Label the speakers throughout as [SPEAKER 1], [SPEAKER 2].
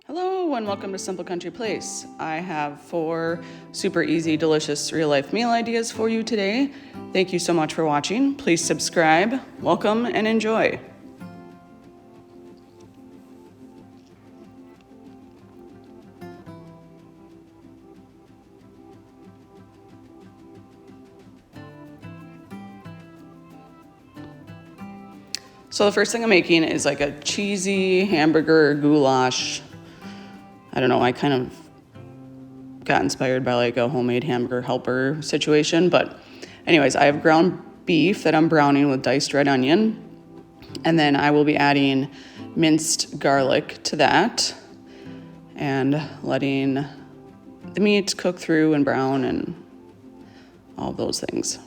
[SPEAKER 1] Hello and welcome to Simple Country Place. I have 4 super easy, delicious real-life meal ideas for you today. Thank you so much for watching. Please subscribe, welcome, and enjoy. So the first thing I'm making is like a cheesy hamburger goulash. I don't know, I kind of got inspired by like a homemade hamburger helper situation, but anyways, I have ground beef that I'm browning with diced red onion, and then I will be adding minced garlic to that and letting the meat cook through and brown and all of those things.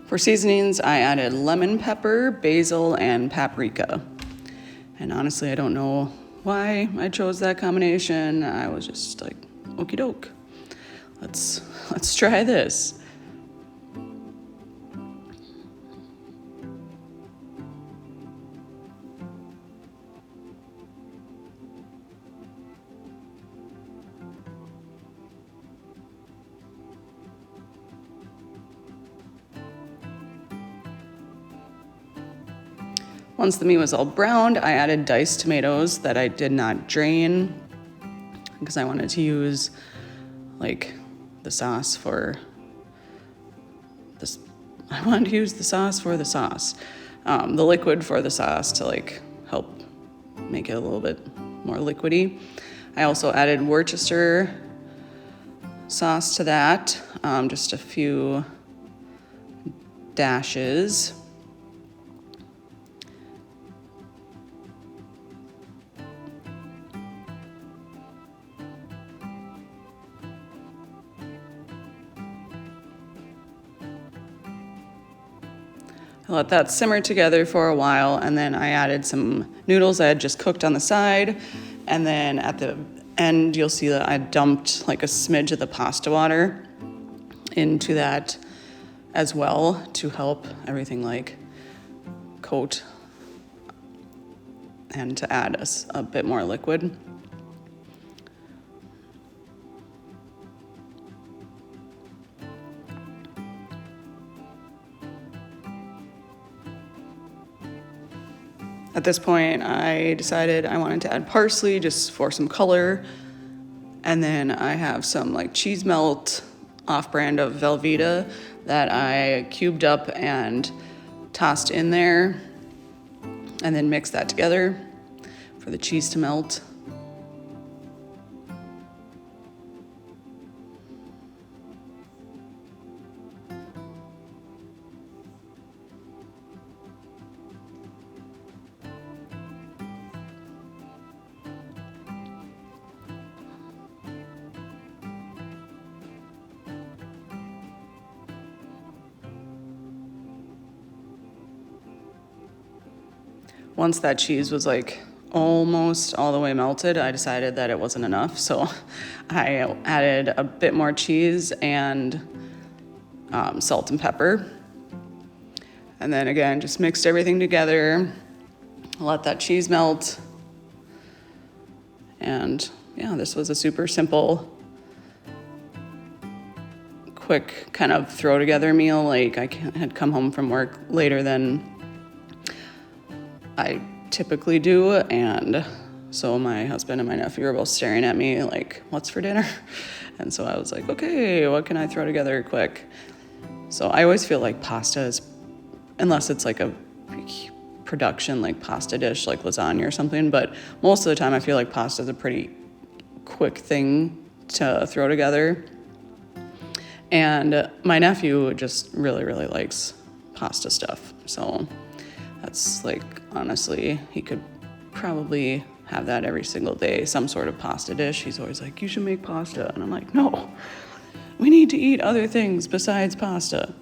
[SPEAKER 1] For seasonings, I added lemon pepper, basil, and paprika. And honestly, I don't know why I chose that combination. I was just like, okie doke. Let's try this. Once the meat was all browned, I added diced tomatoes that I did not drain because I wanted to use like the sauce for this. I wanted to use the sauce for the sauce, the liquid for the sauce to like help make it a little bit more liquidy. I also added Worcester sauce to that, just a few dashes. I let that simmer together for a while, and then I added some noodles I had just cooked on the side, and then at the end you'll see that I dumped like a smidge of the pasta water into that as well to help everything like coat and to add a bit more liquid. At this point, I decided I wanted to add parsley just for some color. And then I have some like cheese melt off-brand of Velveeta that I cubed up and tossed in there and then mixed that together for the cheese to melt. Once that cheese was like almost all the way melted, I decided that it wasn't enough. So I added a bit more cheese and salt and pepper. And then again, just mixed everything together, let that cheese melt. And yeah, this was a super simple, quick kind of throw together meal. Like I had come home from work later than I typically do, and so my husband and my nephew were both staring at me like, what's for dinner? And so I was like, okay, what can I throw together quick? So I always feel like pasta is, unless it's like a production like pasta dish like lasagna or something, but most of the time I feel like pasta is a pretty quick thing to throw together. And my nephew just really, really likes pasta stuff. So that's like, honestly, he could probably have that every single day, some sort of pasta dish. He's always like, you should make pasta. And I'm like, no, we need to eat other things besides pasta.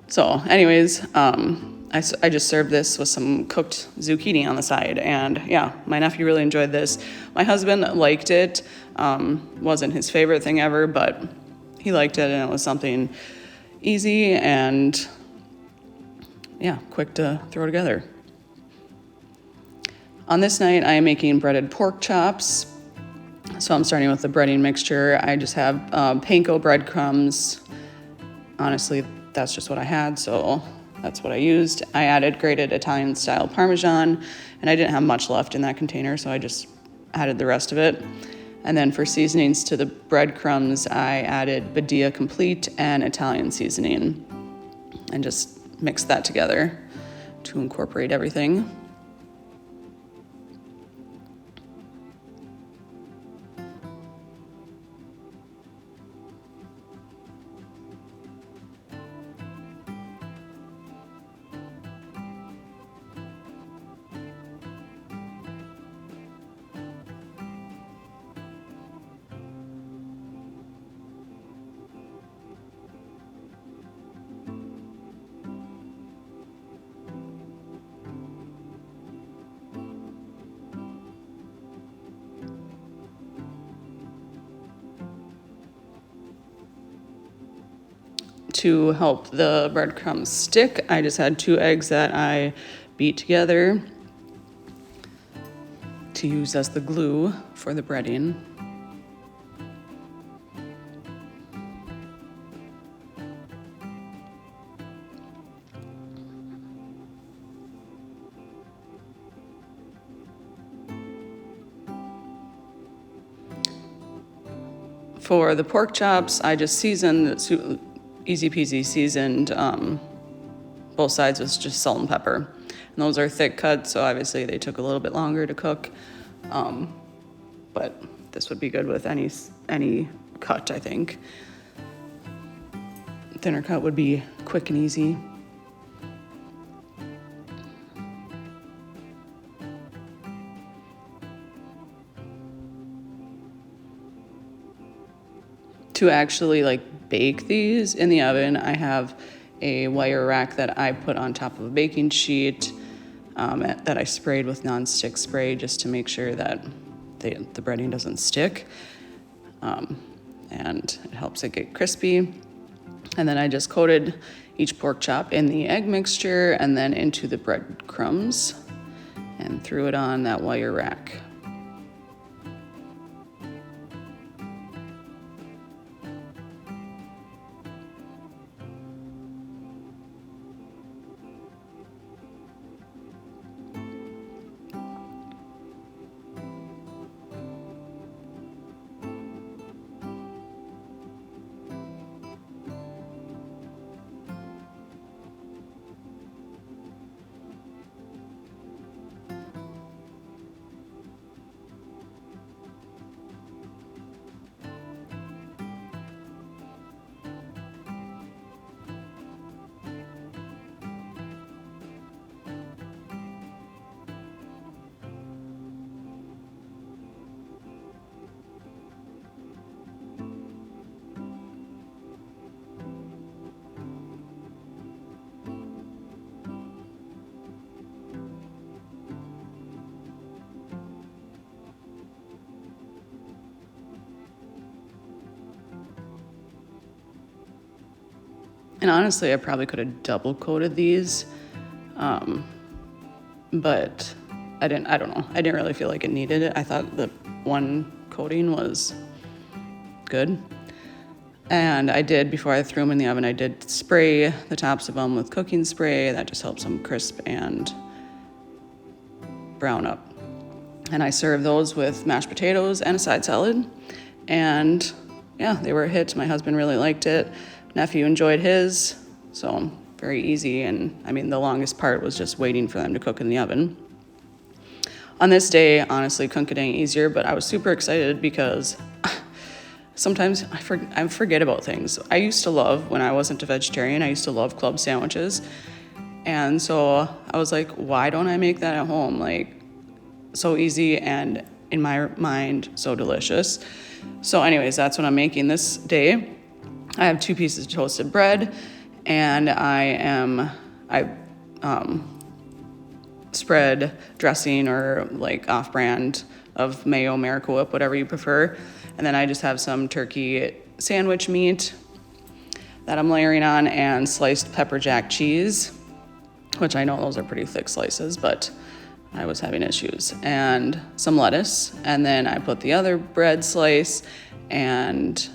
[SPEAKER 1] So anyways, I just served this with some cooked zucchini on the side. And yeah, my nephew really enjoyed this. My husband liked it. Wasn't his favorite thing ever, but he liked it, and it was something easy and yeah, quick to throw together. On this night, I am making breaded pork chops. So I'm starting with the breading mixture. I just have panko breadcrumbs. Honestly, that's just what I had, so that's what I used. I added grated Italian-style Parmesan, and I didn't have much left in that container, so I just added the rest of it. And then for seasonings to the breadcrumbs, I added Badia Complete and Italian seasoning, and just mixed that together to incorporate everything. To help the breadcrumbs stick, I just had 2 eggs that I beat together to use as the glue for the breading. For the pork chops, I just seasoned, easy peasy seasoned both sides with just salt and pepper. And those are thick cuts, so obviously they took a little bit longer to cook. But this would be good with any cut, I think. Thinner cut would be quick and easy. To actually like bake these in the oven, I have a wire rack that I put on top of a baking sheet that I sprayed with nonstick spray just to make sure that the breading doesn't stick, and it helps it get crispy. And then I just coated each pork chop in the egg mixture and then into the breadcrumbs and threw it on that wire rack. And honestly, I probably could have double coated these, but I don't know. I didn't really feel like it needed it. I thought the one coating was good. And I did, before I threw them in the oven, I did spray the tops of them with cooking spray. That just helps them crisp and brown up. And I served those with mashed potatoes and a side salad. And yeah, they were a hit. My husband really liked it. Nephew enjoyed his. So very easy. And I mean, the longest part was just waiting for them to cook in the oven. On this day, honestly, couldn't get any easier, but I was super excited because sometimes I forget about things. I used to love, when I wasn't a vegetarian, I used to love club sandwiches. And so I was like, why don't I make that at home? Like, so easy and in my mind, so delicious. So anyways, that's what I'm making this day. I have 2 pieces of toasted bread, and I spread dressing or like off-brand of mayo, Miracle Whip, whatever you prefer. And then I just have some turkey sandwich meat that I'm layering on, and sliced pepper jack cheese, which I know those are pretty thick slices, but I was having issues, and some lettuce. And then I put the other bread slice and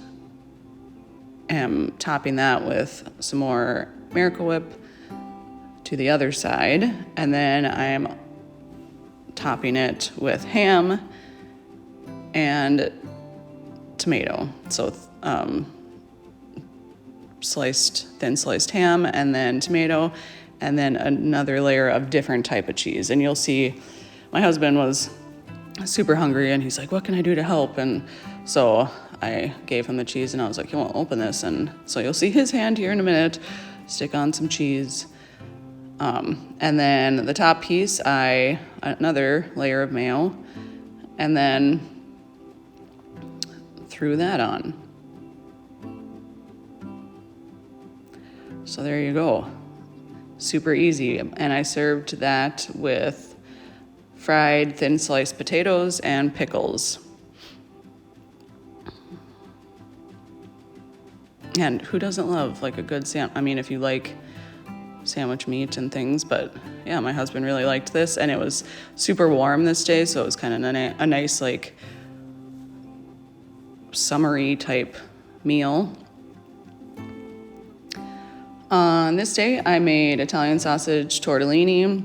[SPEAKER 1] am topping that with some more Miracle Whip to the other side, and then I am topping it with ham and tomato. So thin sliced ham, and then tomato, and then another layer of different type of cheese. And you'll see my husband was super hungry, and he's like, what can I do to help? And so I gave him the cheese, and I was like, you won't open this. And so you'll see his hand here in a minute stick on some cheese. And then the top piece, another layer of mayo, and then threw that on. So there you go. Super easy. And I served that with fried thin sliced potatoes and pickles. And who doesn't love like a good I mean, if you like sandwich meat and things, but yeah, my husband really liked this, and it was super warm this day, so it was kind of a nice like summery type meal. On this day, I made Italian sausage tortellini,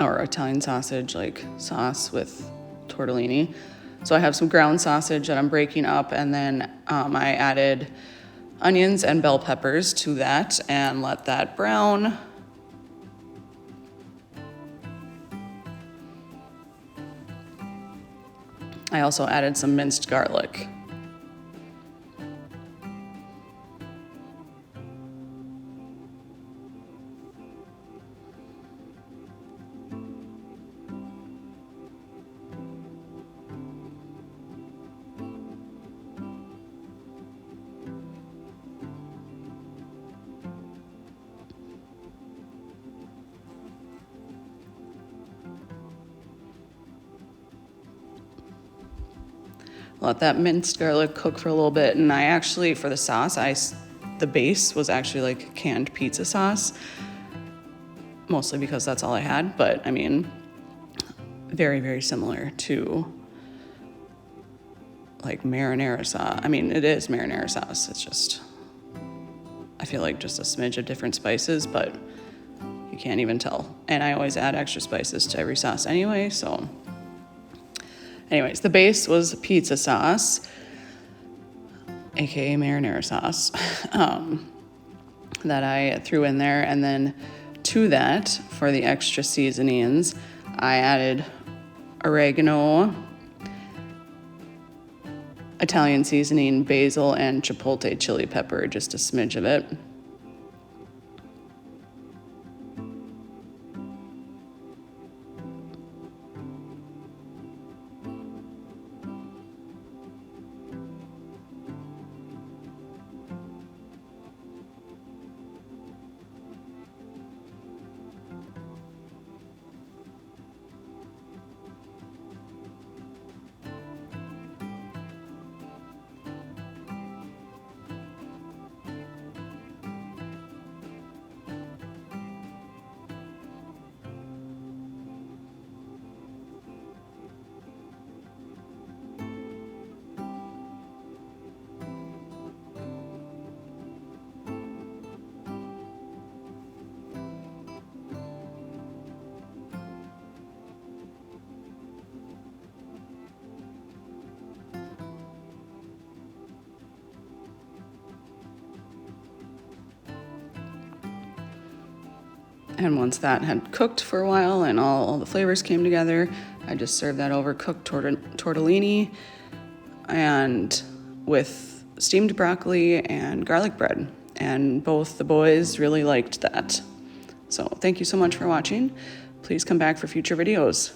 [SPEAKER 1] or Italian sausage like sauce with tortellini. So I have some ground sausage that I'm breaking up, and then I added onions and bell peppers to that and let that brown. I also added some minced garlic. Let that minced garlic cook for a little bit, and I actually, for the sauce, the base was actually like canned pizza sauce, mostly because that's all I had, but I mean, very, very similar to like marinara sauce. I mean, it is marinara sauce. It's just, I feel like just a smidge of different spices, but you can't even tell. And I always add extra spices to every sauce anyway, so. Anyways, the base was pizza sauce, aka marinara sauce, that I threw in there. And then to that, for the extra seasonings, I added oregano, Italian seasoning, basil, and chipotle chili pepper, just a smidge of it. And once that had cooked for a while and all the flavors came together, I just served that over cooked tortellini and with steamed broccoli and garlic bread. And both the boys really liked that. So thank you so much for watching. Please come back for future videos.